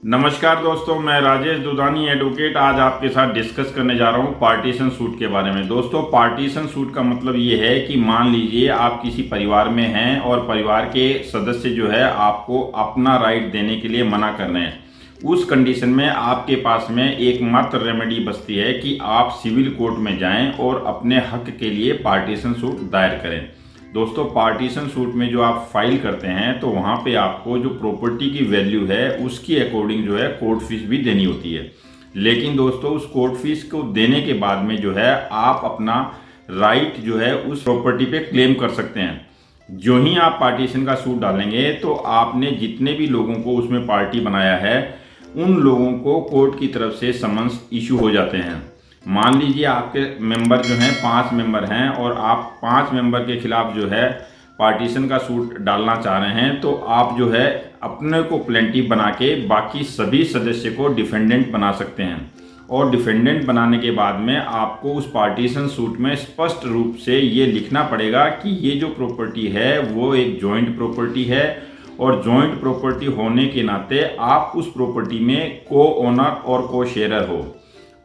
नमस्कार दोस्तों, मैं राजेश दुधानी एडवोकेट आज आपके साथ डिस्कस करने जा रहा हूं पार्टीशन सूट के बारे में। दोस्तों, पार्टीशन सूट का मतलब ये है कि मान लीजिए आप किसी परिवार में हैं और परिवार के सदस्य जो है आपको अपना राइट देने के लिए मना कर रहे हैं। उस कंडीशन में आपके पास में एकमात्र रेमेडी बचती है कि आप सिविल कोर्ट में जाएं और अपने हक के लिए पार्टीशन सूट दायर करें। दोस्तों, पार्टीशन सूट में जो आप फाइल करते हैं तो वहाँ पे आपको जो प्रॉपर्टी की वैल्यू है उसकी अकॉर्डिंग जो है कोर्ट फीस भी देनी होती है। लेकिन दोस्तों, उस कोर्ट फीस को देने के बाद में जो है आप अपना राइट जो है उस प्रॉपर्टी पे क्लेम कर सकते हैं। जो ही आप पार्टीशन का सूट डालेंगे तो आपने जितने भी लोगों को उसमें पार्टी बनाया है उन लोगों को कोर्ट की तरफ से समन्स इशू हो जाते हैं। मान लीजिए आपके मेंबर जो हैं 5 मेंबर हैं और आप 5 मेंबर के खिलाफ जो है पार्टीशन का सूट डालना चाह रहे हैं, तो आप जो है अपने को प्लेंटिफ बना के बाकी सभी सदस्य को डिफेंडेंट बना सकते हैं। और डिफेंडेंट बनाने के बाद में आपको उस पार्टीशन सूट में स्पष्ट रूप से ये लिखना पड़ेगा कि ये जो प्रॉपर्टी है वो एक जॉइंट प्रॉपर्टी है और जॉइंट प्रॉपर्टी होने के नाते आप उस प्रॉपर्टी में को ओनर और को शेयरर हो।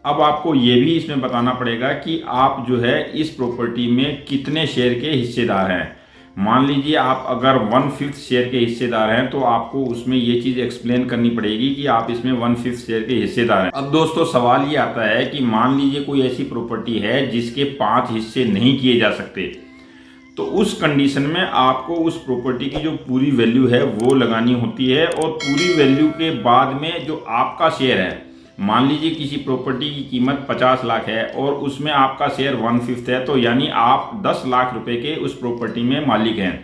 अब आपको ये भी इसमें बताना पड़ेगा कि आप जो है इस प्रॉपर्टी में कितने शेयर के हिस्सेदार हैं। मान लीजिए आप अगर 1/5 शेयर के हिस्सेदार हैं तो आपको उसमें ये चीज़ एक्सप्लेन करनी पड़ेगी कि आप इसमें 1/5 शेयर के हिस्सेदार हैं। अब दोस्तों, सवाल ये आता है कि मान लीजिए कोई ऐसी प्रॉपर्टी है जिसके 5 हिस्से नहीं किए जा सकते, तो उस कंडीशन में आपको उस प्रॉपर्टी की जो पूरी वैल्यू है वो लगानी होती है। और पूरी वैल्यू के बाद में जो आपका शेयर है, मान लीजिए किसी प्रॉपर्टी की कीमत 50 लाख है और उसमें आपका शेयर 1/5 है, तो यानी आप 10 लाख रुपए के उस प्रॉपर्टी में मालिक हैं।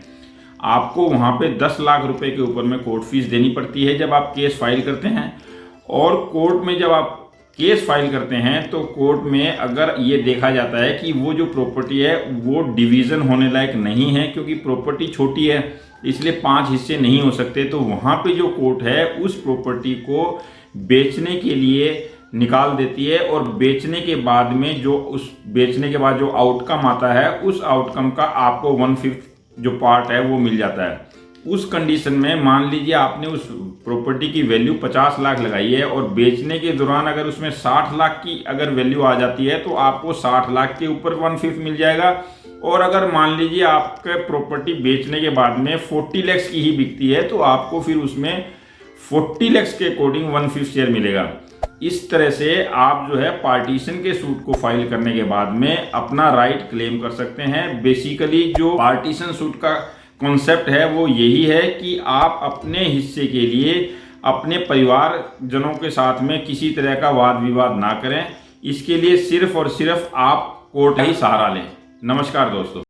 आपको वहाँ पे 10 लाख रुपए के ऊपर में कोर्ट फीस देनी पड़ती है जब आप केस फाइल करते हैं। और कोर्ट में जब आप केस फाइल करते हैं तो कोर्ट में अगर ये देखा जाता है कि वो जो प्रॉपर्टी है वो डिवीज़न होने लायक नहीं है, क्योंकि प्रॉपर्टी छोटी है इसलिए 5 हिस्से नहीं हो सकते, तो वहाँ पे जो कोर्ट है उस प्रॉपर्टी को बेचने के लिए निकाल देती है। और बेचने के बाद में जो आउटकम आता है उस आउटकम का आपको 1/5 जो पार्ट है वो मिल जाता है। उस कंडीशन में मान लीजिए आपने उस प्रॉपर्टी की वैल्यू 50 लाख लगाई है और बेचने के दौरान अगर उसमें 60 लाख की अगर वैल्यू आ जाती है तो आपको 60 लाख के ऊपर 1/5 मिल जाएगा। और अगर मान लीजिए आपके प्रॉपर्टी बेचने के बाद में 40 लाख की ही बिकती है तो आपको फिर उसमें 40 लाख के अकॉर्डिंग 1/5 शेयर मिलेगा। इस तरह से आप जो है पार्टीशन के सूट को फाइल करने के बाद में अपना राइट क्लेम कर सकते हैं। बेसिकली जो पार्टीशन सूट का कॉन्सेप्ट है वो यही है कि आप अपने हिस्से के लिए अपने परिवार जनों के साथ में किसी तरह का वाद विवाद ना करें। इसके लिए सिर्फ और सिर्फ आप कोर्ट का ही सहारा लें। नमस्कार दोस्तों।